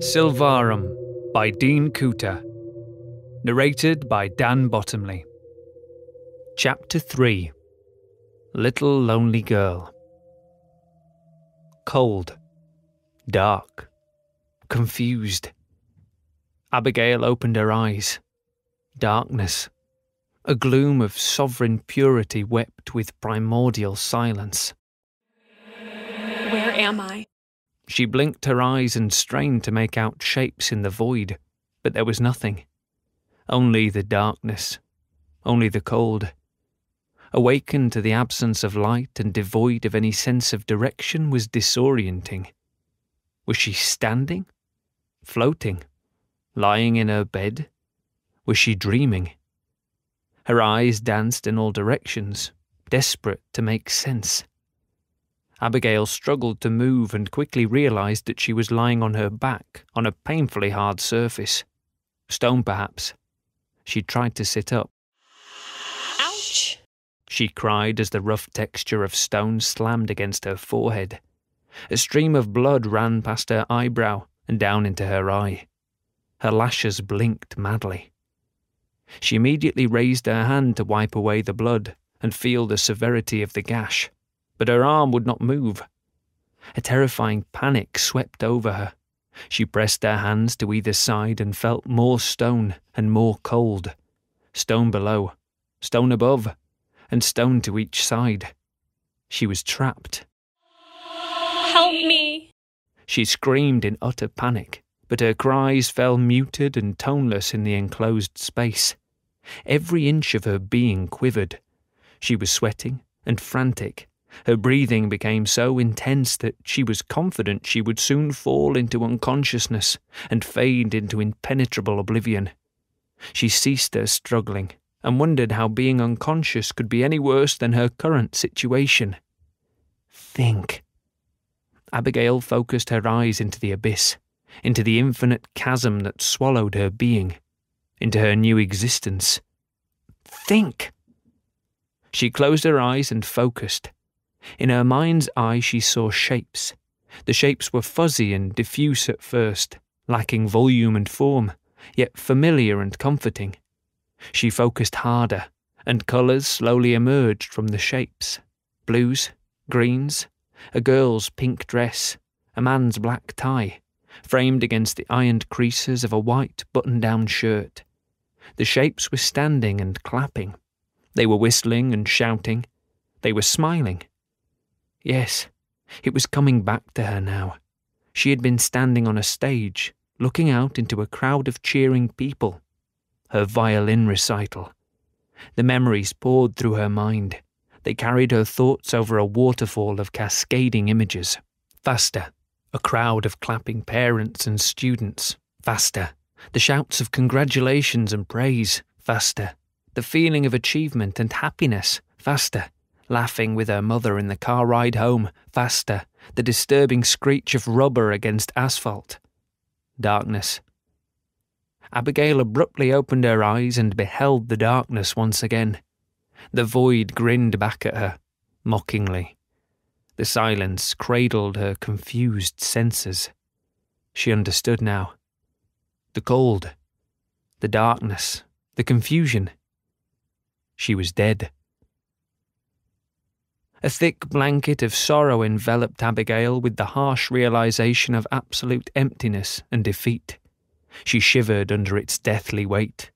Silvarum by Dean Kuhta. Narrated by Dan Bottomley. Chapter 3. Little Lonely Girl. Cold. Dark. Confused. Abigail opened her eyes. Darkness. A gloom of sovereign purity wept with primordial silence. Where am I? She blinked her eyes and strained to make out shapes in the void, but there was nothing. Only the darkness. Only the cold. Awakened to the absence of light and devoid of any sense of direction was disorienting. Was she standing? Floating? Lying in her bed? Was she dreaming? Her eyes danced in all directions, desperate to make sense. Abigail struggled to move and quickly realised that she was lying on her back on a painfully hard surface. Stone, perhaps. She tried to sit up. Ouch! She cried as the rough texture of stone slammed against her forehead. A stream of blood ran past her eyebrow and down into her eye. Her lashes blinked madly. She immediately raised her hand to wipe away the blood and feel the severity of the gash, but her arm would not move. A terrifying panic swept over her. She pressed her hands to either side and felt more stone and more cold. Stone below, stone above, and stone to each side. She was trapped. Help me! She screamed in utter panic, but her cries fell muted and toneless in the enclosed space. Every inch of her being quivered. She was sweating and frantic. Her breathing became so intense that she was confident she would soon fall into unconsciousness and fade into impenetrable oblivion. She ceased her struggling and wondered how being unconscious could be any worse than her current situation. Think. Abigail focused her eyes into the abyss, into the infinite chasm that swallowed her being, into her new existence. Think! She closed her eyes and focused. In her mind's eye she saw shapes. The shapes were fuzzy and diffuse at first, lacking volume and form, yet familiar and comforting. She focused harder, and colours slowly emerged from the shapes. Blues, greens, a girl's pink dress, a man's black tie, framed against the ironed creases of a white button-down shirt. The shapes were standing and clapping. They were whistling and shouting. They were smiling. Yes, it was coming back to her now. She had been standing on a stage, looking out into a crowd of cheering people. Her violin recital. The memories poured through her mind. They carried her thoughts over a waterfall of cascading images. Faster, a crowd of clapping parents and students. Faster, the shouts of congratulations and praise. Faster, the feeling of achievement and happiness. Faster, laughing with her mother in the car ride home. Faster, the disturbing screech of rubber against asphalt. Darkness. Abigail abruptly opened her eyes and beheld the darkness once again. The void grinned back at her, mockingly. The silence cradled her confused senses. She understood now. The cold, the darkness, the confusion. She was dead. A thick blanket of sorrow enveloped Abigail with the harsh realisation of absolute emptiness and defeat. She shivered under its deathly weight.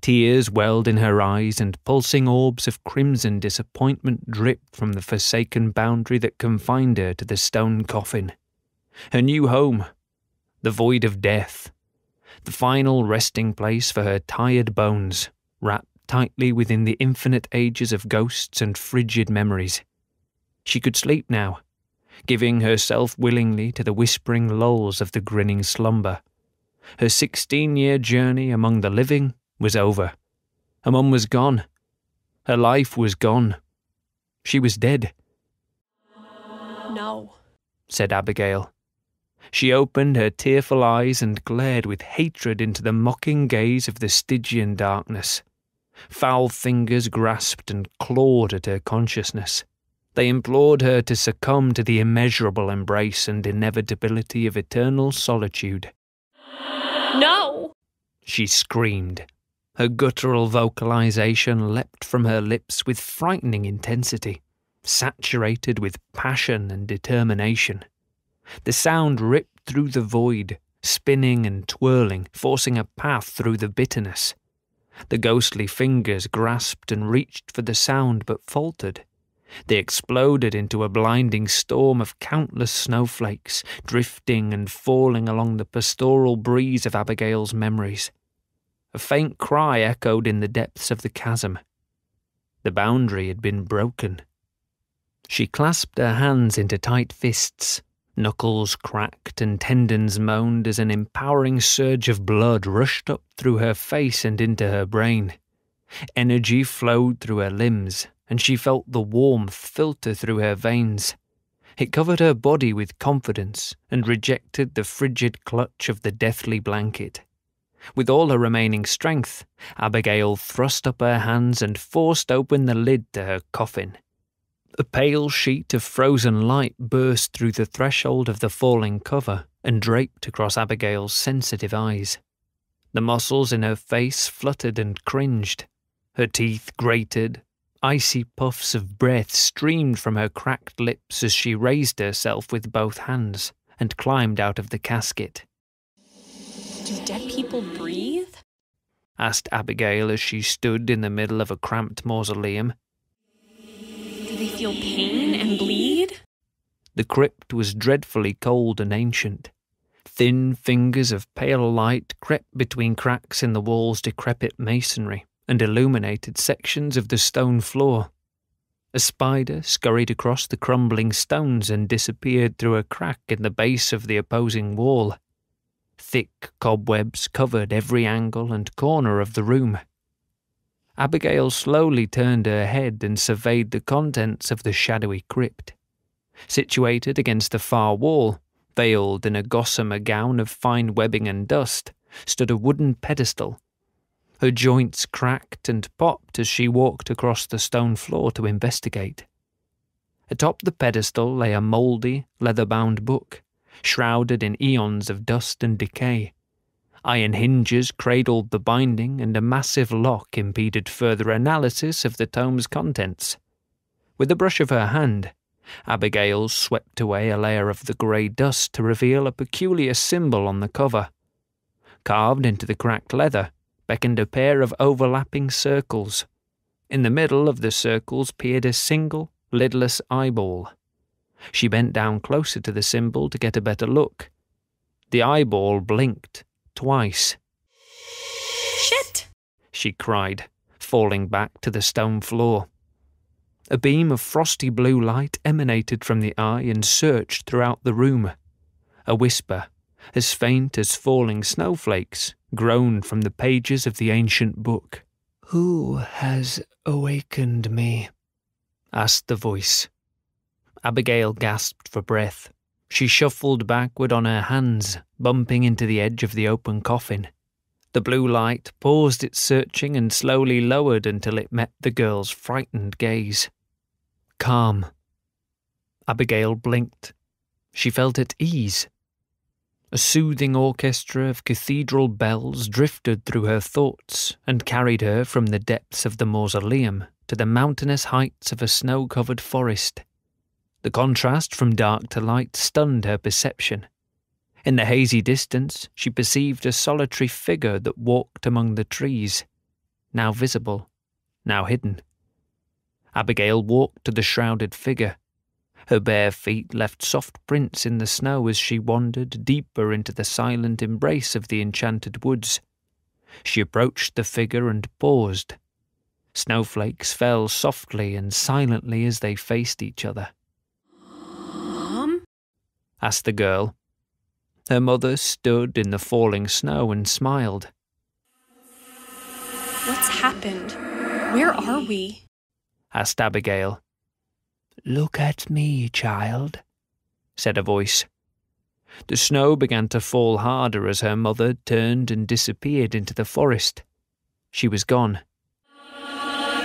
Tears welled in her eyes and pulsing orbs of crimson disappointment dripped from the forsaken boundary that confined her to the stone coffin. Her new home, the void of death, the final resting place for her tired bones, wrapped tightly within the infinite ages of ghosts and frigid memories. She could sleep now, giving herself willingly to the whispering lulls of the grinning slumber. Her 16-year journey among the living was over. Her mum was gone. Her life was gone. She was dead. No, said Abigail. She opened her tearful eyes and glared with hatred into the mocking gaze of the Stygian darkness. Foul fingers grasped and clawed at her consciousness. They implored her to succumb to the immeasurable embrace and inevitability of eternal solitude. She screamed. Her guttural vocalization leapt from her lips with frightening intensity, saturated with passion and determination. The sound ripped through the void, spinning and twirling, forcing a path through the bitterness. The ghostly fingers grasped and reached for the sound but faltered. They exploded into a blinding storm of countless snowflakes, drifting and falling along the pastoral breeze of Abigail's memories. A faint cry echoed in the depths of the chasm. The boundary had been broken. She clasped her hands into tight fists. Knuckles cracked and tendons moaned as an empowering surge of blood rushed up through her face and into her brain. Energy flowed through her limbs, and she felt the warmth filter through her veins. It covered her body with confidence and rejected the frigid clutch of the deathly blanket. With all her remaining strength, Abigail thrust up her hands and forced open the lid to her coffin. A pale sheet of frozen light burst through the threshold of the falling cover and draped across Abigail's sensitive eyes. The muscles in her face fluttered and cringed. Her teeth grated. Icy puffs of breath streamed from her cracked lips as she raised herself with both hands and climbed out of the casket. Do dead people breathe? Asked Abigail as she stood in the middle of a cramped mausoleum. Do they feel pain and bleed? The crypt was dreadfully cold and ancient. Thin fingers of pale light crept between cracks in the wall's decrepit masonry and illuminated sections of the stone floor. A spider scurried across the crumbling stones and disappeared through a crack in the base of the opposing wall. Thick cobwebs covered every angle and corner of the room. Abigail slowly turned her head and surveyed the contents of the shadowy crypt. Situated against the far wall, veiled in a gossamer gown of fine webbing and dust, stood a wooden pedestal. Her joints cracked and popped as she walked across the stone floor to investigate. Atop the pedestal lay a mouldy, leather-bound book, shrouded in eons of dust and decay. Iron hinges cradled the binding, and a massive lock impeded further analysis of the tome's contents. With a brush of her hand, Abigail swept away a layer of the grey dust to reveal a peculiar symbol on the cover. Carved into the cracked leather beckoned a pair of overlapping circles. In the middle of the circles peered a single, lidless eyeball. She bent down closer to the symbol to get a better look. The eyeball blinked twice. Shit! She cried, falling back to the stone floor. A beam of frosty blue light emanated from the eye and searched throughout the room. A whisper, as faint as falling snowflakes, groaned from the pages of the ancient book. "Who has awakened me?" asked the voice. Abigail gasped for breath. She shuffled backward on her hands, bumping into the edge of the open coffin. The blue light paused its searching and slowly lowered until it met the girl's frightened gaze. Calm. Abigail blinked. She felt at ease. A soothing orchestra of cathedral bells drifted through her thoughts and carried her from the depths of the mausoleum to the mountainous heights of a snow-covered forest. The contrast from dark to light stunned her perception. In the hazy distance, she perceived a solitary figure that walked among the trees, now visible, now hidden. Abigail walked to the shrouded figure. Her bare feet left soft prints in the snow as she wandered deeper into the silent embrace of the enchanted woods. She approached the figure and paused. Snowflakes fell softly and silently as they faced each other. Mom? Asked the girl. Her mother stood in the falling snow and smiled. What's happened? Where are we? Asked Abigail. "Look at me, child," said a voice. The snow began to fall harder as her mother turned and disappeared into the forest. She was gone.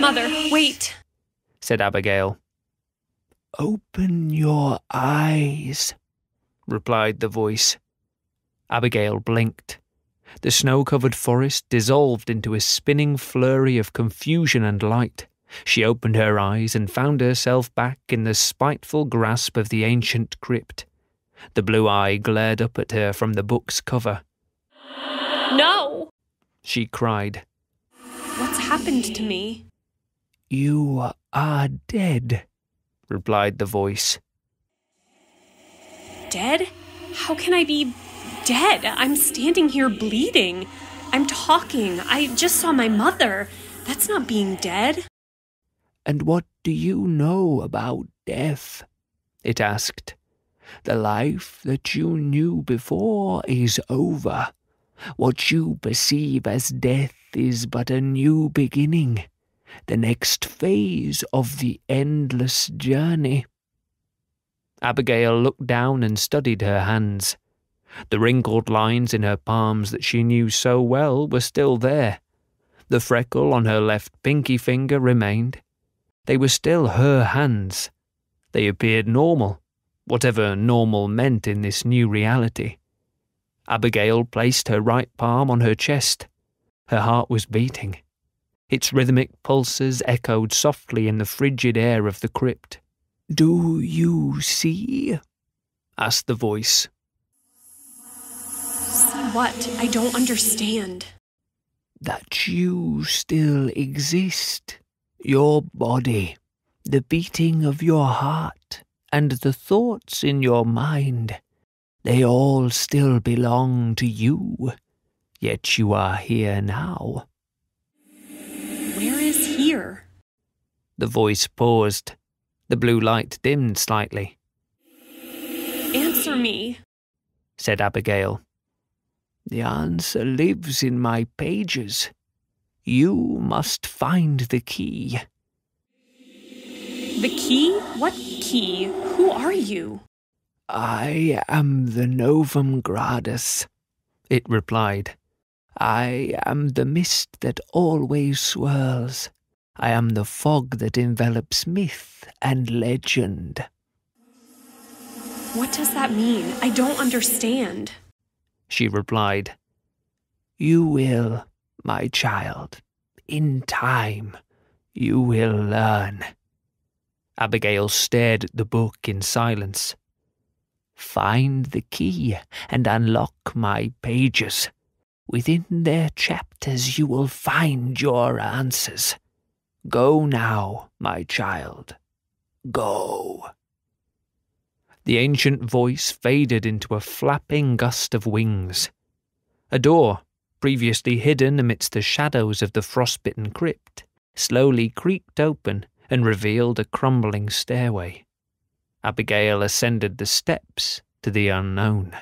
Mother, wait, said Abigail. "Open your eyes," replied the voice. Abigail blinked. The snow-covered forest dissolved into a spinning flurry of confusion and light. She opened her eyes and found herself back in the spiteful grasp of the ancient crypt. The blue eye glared up at her from the book's cover. No! She cried. What's happened to me? You are dead, replied the voice. Dead? How can I be dead? I'm standing here bleeding. I'm talking. I just saw my mother. That's not being dead. And what do you know about death? It asked. The life that you knew before is over. What you perceive as death is but a new beginning, the next phase of the endless journey. Abigail looked down and studied her hands. The wrinkled lines in her palms that she knew so well were still there. The freckle on her left pinky finger remained. They were still her hands. They appeared normal, whatever normal meant in this new reality. Abigail placed her right palm on her chest. Her heart was beating. Its rhythmic pulses echoed softly in the frigid air of the crypt. "Do you see?" asked the voice. See what? I don't understand. That you still exist. Your body, the beating of your heart, and the thoughts in your mind, they all still belong to you, yet you are here now. Where is here? The voice paused. The blue light dimmed slightly. Answer me, said Abigail. The answer lives in my pages. You must find the key. The key? What key? Who are you? I am the Novum Gradus, it replied. I am the mist that always swirls. I am the fog that envelops myth and legend. What does that mean? I don't understand. She replied. You will, my child. In time, you will learn. Abigail stared at the book in silence. Find the key and unlock my pages. Within their chapters you will find your answers. Go now, my child. Go. The ancient voice faded into a flapping gust of wings. A door, previously hidden amidst the shadows of the frostbitten crypt, slowly creaked open and revealed a crumbling stairway. Abigail ascended the steps to the unknown.